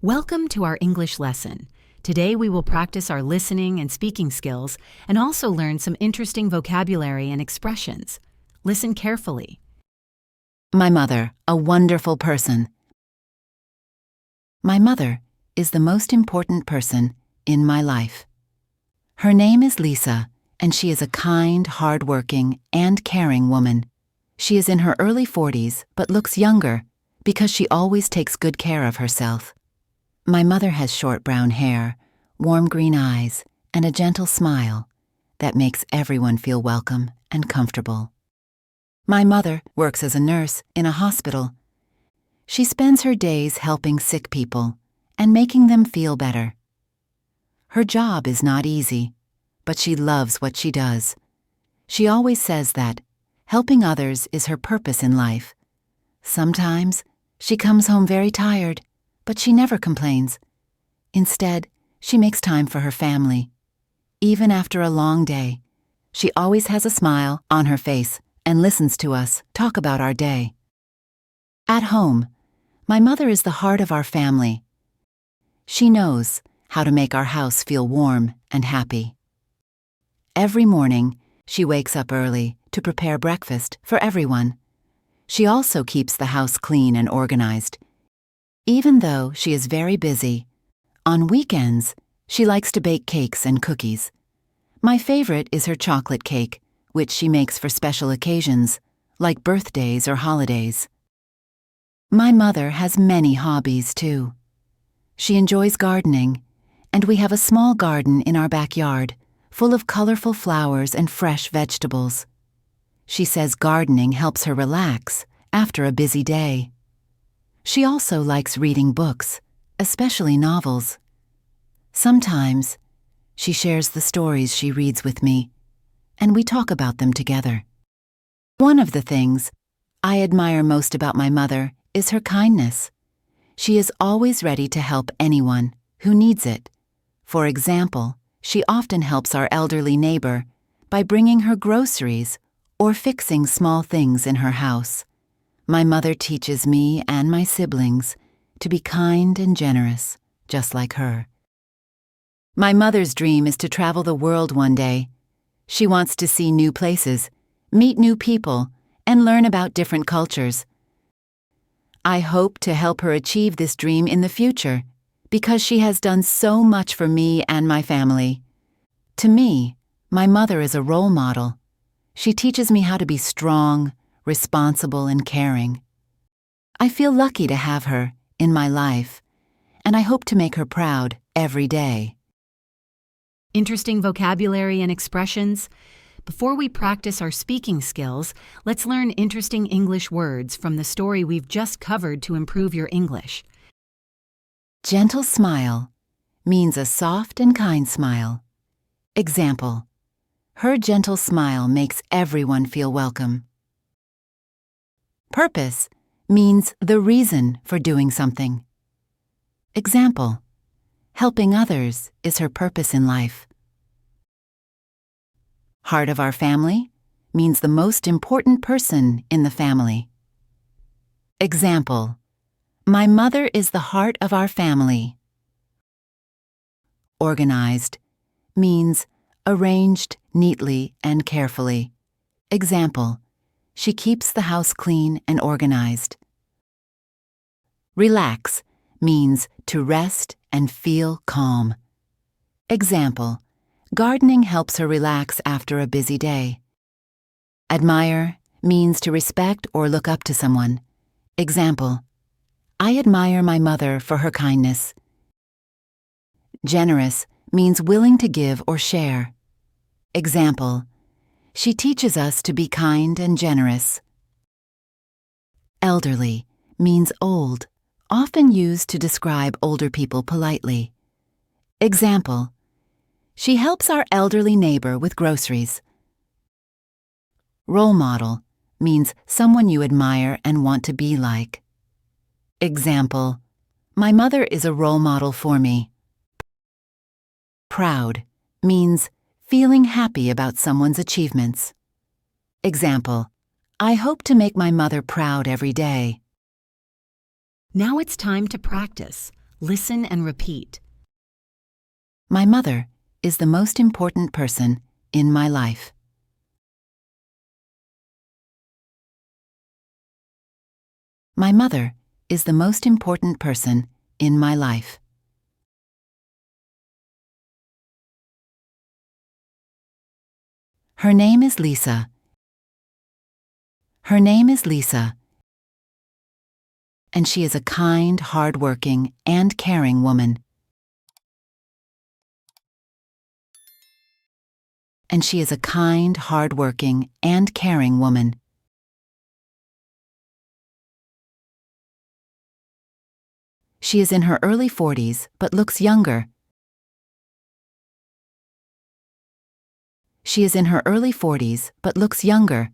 Welcome to our English lesson. Today we will practice our listening and speaking skills and also learn some interesting vocabulary and expressions. Listen carefully. My mother, a wonderful person. My mother is the most important person in my life. Her name is Lisa, and she is a kind, hard-working, and caring woman. She is in her early 40s but looks younger because she always takes good care of herself. My mother has short brown hair, warm green eyes, and a gentle smile that makes everyone feel welcome and comfortable. My mother works as a nurse in a hospital. She spends her days helping sick people and making them feel better. Her job is not easy, but she loves what she does. She always says that helping others is her purpose in life. Sometimes she comes home very tired, but she never complains. Instead, she makes time for her family. Even after a long day, she always has a smile on her face and listens to us talk about our day. At home, my mother is the heart of our family. She knows how to make our house feel warm and happy. Every morning, she wakes up early to prepare breakfast for everyone. She also keeps the house clean and organized. Even though she is very busy, on weekends, she likes to bake cakes and cookies. My favorite is her chocolate cake, which she makes for special occasions, like birthdays or holidays. My mother has many hobbies, too. She enjoys gardening, and we have a small garden in our backyard, full of colorful flowers and fresh vegetables. She says gardening helps her relax after a busy day. She also likes reading books, especially novels. Sometimes, she shares the stories she reads with me, and we talk about them together. One of the things I admire most about my mother is her kindness. She is always ready to help anyone who needs it. For example, she often helps our elderly neighbor by bringing her groceries or fixing small things in her house. My mother teaches me and my siblings to be kind and generous, just like her. My mother's dream is to travel the world one day. She wants to see new places, meet new people, and learn about different cultures. I hope to help her achieve this dream in the future because she has done so much for me and my family. To me, my mother is a role model. She teaches me how to be strong, responsible, and caring. I feel lucky to have her in my life, and I hope to make her proud every day. Interesting vocabulary and expressions? Before we practice our speaking skills, let's learn interesting English words from the story we've just covered to improve your English. Gentle smile means a soft and kind smile. Example: her gentle smile makes everyone feel welcome. Purpose means the reason for doing something. Example: helping others is her purpose in life. Heart of our family means the most important person in the family. Example: my mother is the heart of our family. Organized means arranged neatly and carefully. Example: she keeps the house clean and organized. Relax means to rest and feel calm. Example: gardening helps her relax after a busy day. Admire means to respect or look up to someone. Example: I admire my mother for her kindness. Generous means willing to give or share. Example: she teaches us to be kind and generous. Elderly means old, often used to describe older people politely. Example: she helps our elderly neighbor with groceries. Role model means someone you admire and want to be like. Example: my mother is a role model for me. Proud means feeling happy about someone's achievements. Example: I hope to make my mother proud every day. Now it's time to practice. Listen and repeat. My mother is the most important person in my life. My mother is the most important person in my life. Her name is Lisa. Her name is Lisa, and she is a kind, hardworking, and caring woman. And she is a kind, hardworking, and caring woman. She is in her early 40s but looks younger. She is in her early 40s but looks younger.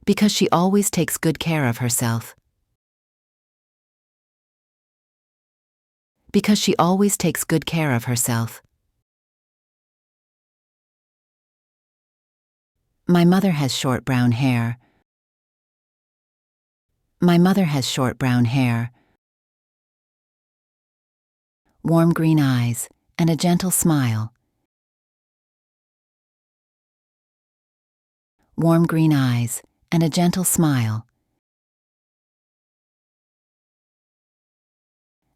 Because she always takes good care of herself. Because she always takes good care of herself. My mother has short brown hair. My mother has short brown hair, warm green eyes, and a gentle smile. Warm green eyes and a gentle smile.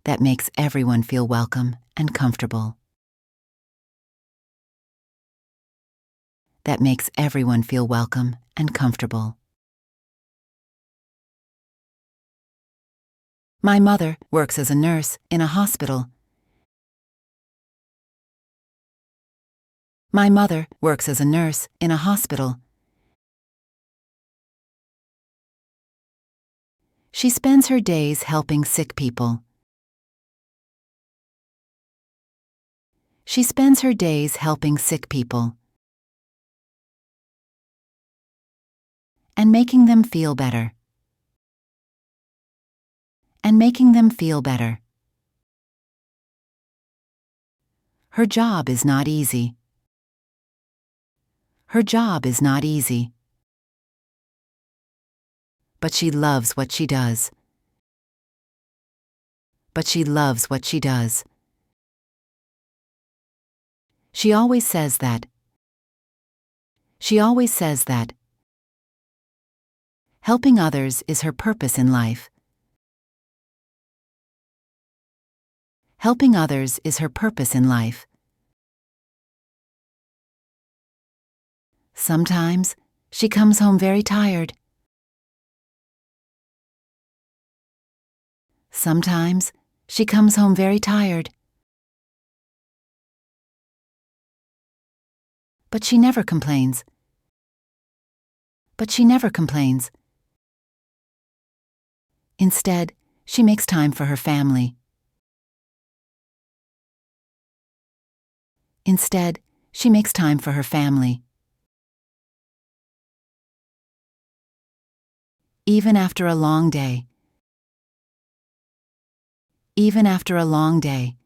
That makes everyone feel welcome and comfortable. That makes everyone feel welcome and comfortable. My mother works as a nurse in a hospital. My mother works as a nurse in a hospital. She spends her days helping sick people. She spends her days helping sick people and making them feel better. And making them feel better. Her job is not easy. Her job is not easy. But she loves what she does. But she loves what she does. She always says that. She always says that. Helping others is her purpose in life. Helping others is her purpose in life. Sometimes she comes home very tired. Sometimes she comes home very tired. But she never complains. But she never complains. Instead, she makes time for her family. Instead, she makes time for her family. Even after a long day. Even after a long day.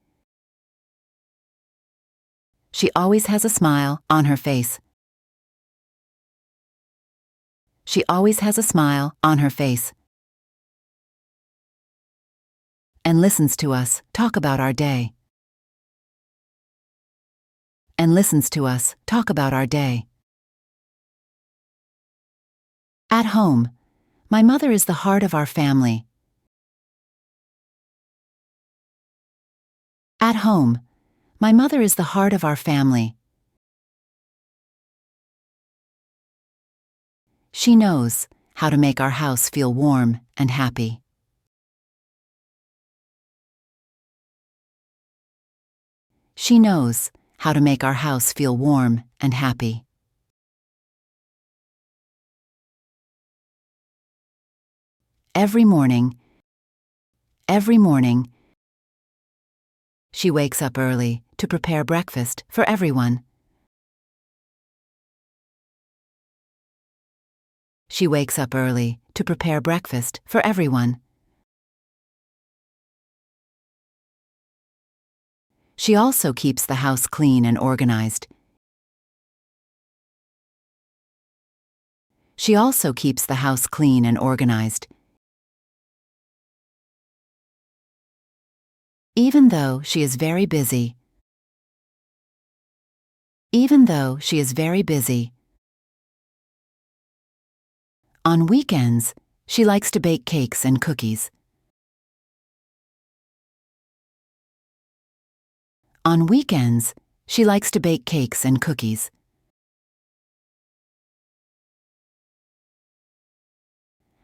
She always has a smile on her face. She always has a smile on her face. And listens to us talk about our day. And listens to us talk about our day. At home, my mother is the heart of our family. At home, my mother is the heart of our family. She knows how to make our house feel warm and happy. She knows how to make our house feel warm and happy. Every morning, she wakes up early to prepare breakfast for everyone. She wakes up early to prepare breakfast for everyone. She also keeps the house clean and organized. She also keeps the house clean and organized. Even though she is very busy. Even though she is very busy. On weekends, she likes to bake cakes and cookies. On weekends, she likes to bake cakes and cookies.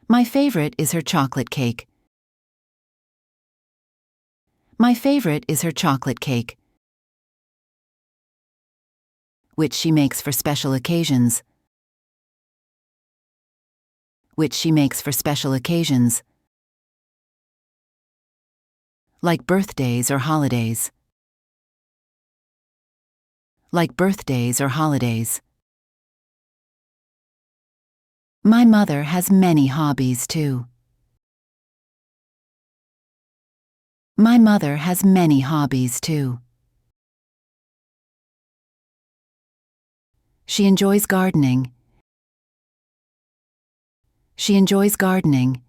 My favorite is her chocolate cake. My favorite is her chocolate cake, which she makes for special occasions. Which she makes for special occasions, like birthdays or holidays. Like birthdays or holidays. My mother has many hobbies too. My mother has many hobbies too. She enjoys gardening. She enjoys gardening.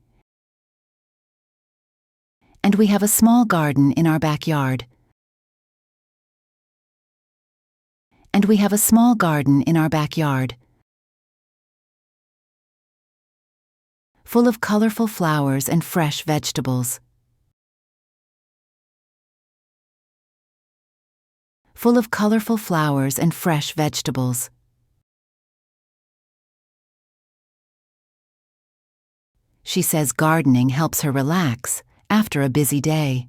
And we have a small garden in our backyard. And we have a small garden in our backyard, full of colorful flowers and fresh vegetables. Full of colorful flowers and fresh vegetables. She says gardening helps her relax after a busy day.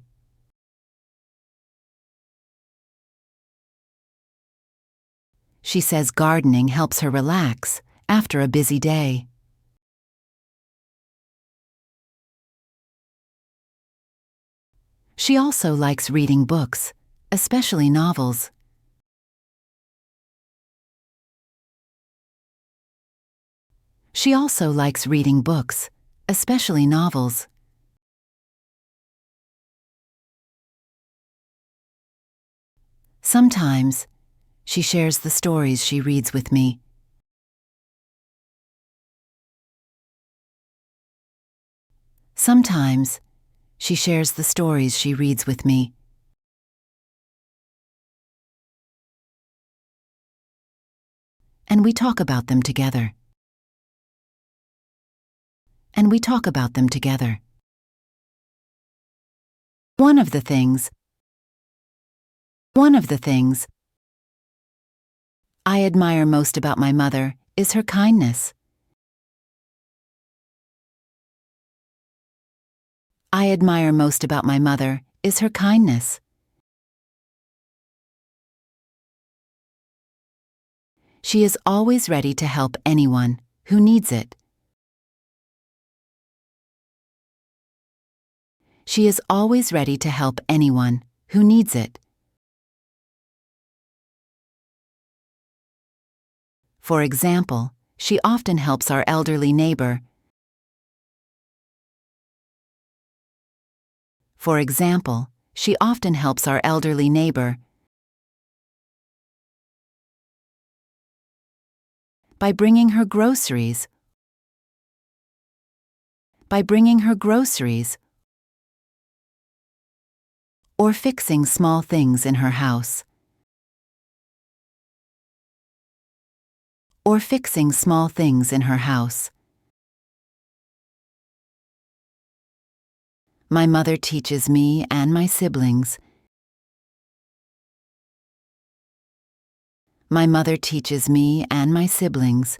She says gardening helps her relax after a busy day. She also likes reading books, especially novels. She also likes reading books, especially novels. Sometimes, she shares the stories she reads with me. Sometimes, she shares the stories she reads with me. And we talk about them together. And we talk about them together. One of the things I admire most about my mother is her kindness. I admire most about my mother is her kindness. She is always ready to help anyone who needs it. She is always ready to help anyone who needs it. For example, she often helps our elderly neighbor. For example, she often helps our elderly neighbor by bringing her groceries. By bringing her groceries. Or fixing small things in her house. Or fixing small things in her house. My mother teaches me and my siblings. My mother teaches me and my siblings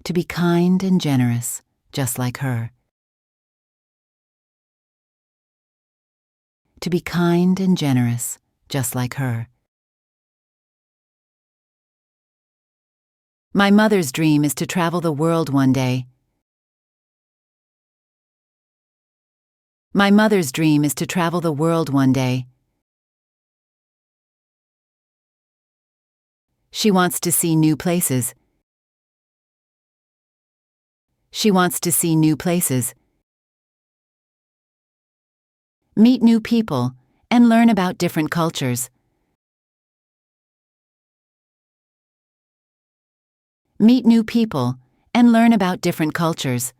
to be kind and generous, just like her. To be kind and generous, just like her. My mother's dream is to travel the world one day. My mother's dream is to travel the world one day. She wants to see new places. She wants to see new places. Meet new people and learn about different cultures. Meet new people and learn about different cultures.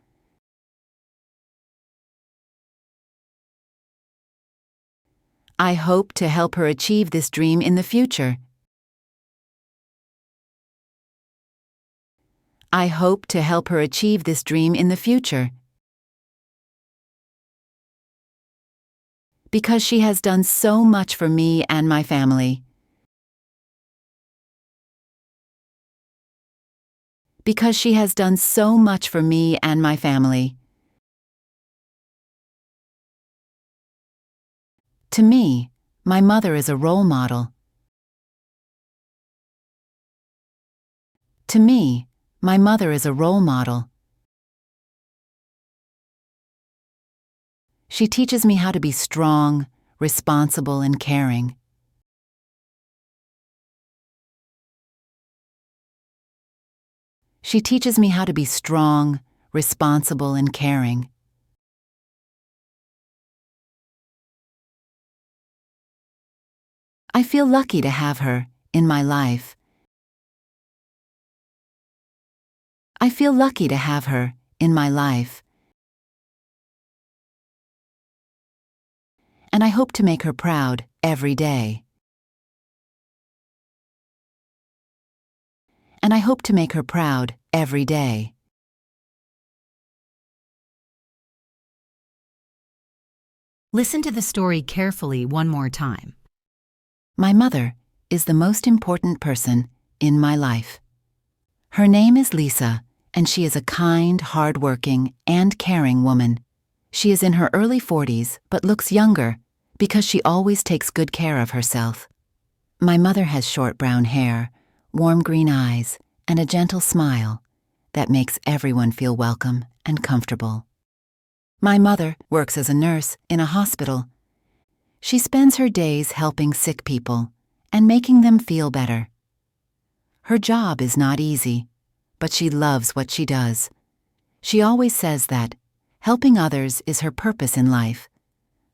I hope to help her achieve this dream in the future. I hope to help her achieve this dream in the future. Because she has done so much for me and my family. Because she has done so much for me and my family. To me, my mother is a role model. To me, my mother is a role model. She teaches me how to be strong, responsible, and caring. She teaches me how to be strong, responsible, and caring. I feel lucky to have her in my life. I feel lucky to have her in my life. And I hope to make her proud every day. And I hope to make her proud every day. Listen to the story carefully one more time. My mother is the most important person in my life. Her name is Lisa, and she is a kind, hardworking, and caring woman. She is in her early 40s but looks younger because she always takes good care of herself. My mother has short brown hair, warm green eyes, and a gentle smile that makes everyone feel welcome and comfortable. My mother works as a nurse in a hospital. She spends her days helping sick people and making them feel better. Her job is not easy, but she loves what she does. She always says that helping others is her purpose in life.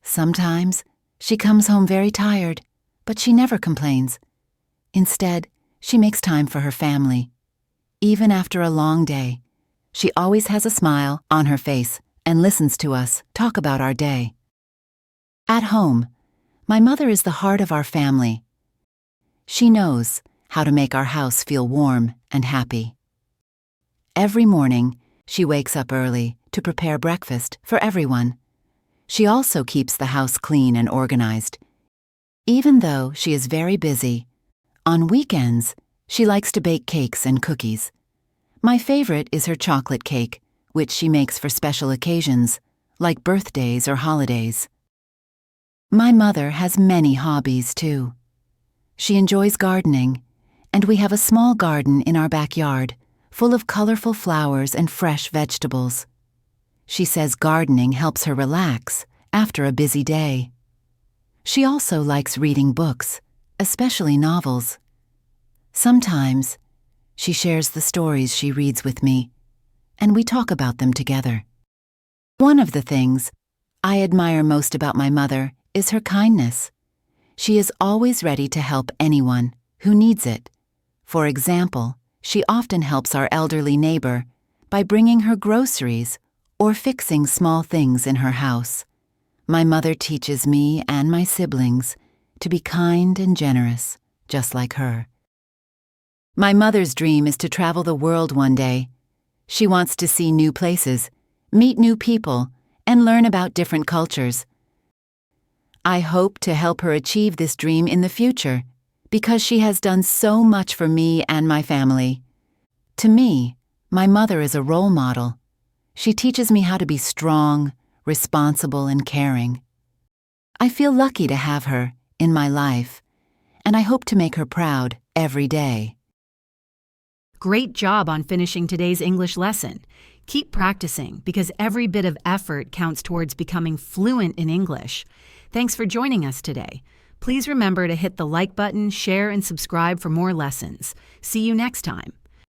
Sometimes she comes home very tired, but she never complains. Instead, she makes time for her family. Even after a long day, she always has a smile on her face and listens to us talk about our day. At home, my mother is the heart of our family. She knows how to make our house feel warm and happy. Every morning, she wakes up early to prepare breakfast for everyone. She also keeps the house clean and organized. Even though she is very busy, on weekends, she likes to bake cakes and cookies. My favorite is her chocolate cake, which she makes for special occasions, like birthdays or holidays. My mother has many hobbies, too. She enjoys gardening, and we have a small garden in our backyard, full of colorful flowers and fresh vegetables. She says gardening helps her relax after a busy day. She also likes reading books, especially novels. Sometimes, she shares the stories she reads with me, and we talk about them together. One of the things I admire most about my mother is her kindness. She is always ready to help anyone who needs it. For example, she often helps our elderly neighbor by bringing her groceries or fixing small things in her house. My mother teaches me and my siblings to be kind and generous, just like her. My mother's dream is to travel the world one day. She wants to see new places, meet new people, and learn about different cultures. I hope to help her achieve this dream in the future because she has done so much for me and my family. To me, my mother is a role model. She teaches me how to be strong, responsible, and caring. I feel lucky to have her in my life, and I hope to make her proud every day. Great job on finishing today's English lesson. Keep practicing because every bit of effort counts towards becoming fluent in English. Thanks for joining us today. Please remember to hit the like button, share, and subscribe for more lessons. See you next time.